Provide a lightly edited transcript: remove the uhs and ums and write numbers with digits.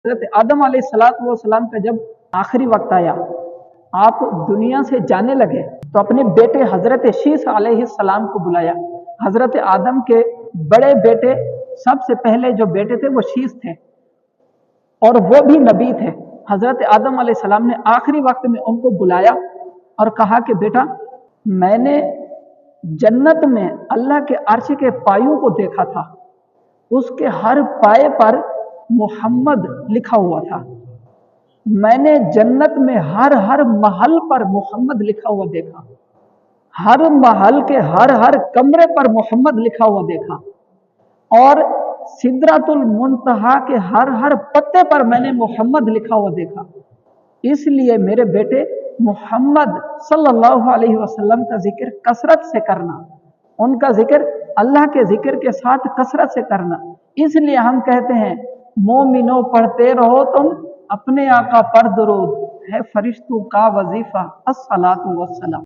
हज़रत आदम अलैहिस्सलाम का जब आखिरी वक्त आया, आप दुनिया से जाने लगे, तो अपने बेटे हज़रत शीस अलैहिस्सलाम को बुलाया। हज़रत आदम के बड़े बेटे, सबसे पहले जो बेटे थे वो शीस थे, और वो भी नबी थे। हज़रत आदम अलैहिस्सलाम ने आखिरी वक्त में उनको बुलाया और कहा कि बेटा, मैंने जन्नत में अल्लाह के अर्श के पायों को देखा था, उसके हर पाए पर मोहम्मद लिखा हुआ था। मैंने जन्नत में हर हर महल पर मोहम्मद लिखा हुआ देखा, हर महल के हर हर कमरे पर मोहम्मद लिखा हुआ देखा, और सिदरतुल मुंतहा के हर हर पत्ते पर मैंने मोहम्मद लिखा हुआ देखा। इसलिए मेरे बेटे, मोहम्मद सल्लल्लाहु अलैहि वसल्लम का जिक्र कसरत से करना, उनका जिक्र अल्लाह के जिक्र के साथ कसरत से करना। इसलिए हम कहते हैं, मोमिनो पढ़ते रहो तुम अपने आका पर दुरूद, है फरिश्तों का वजीफा अस्सलातु वस्सलाम।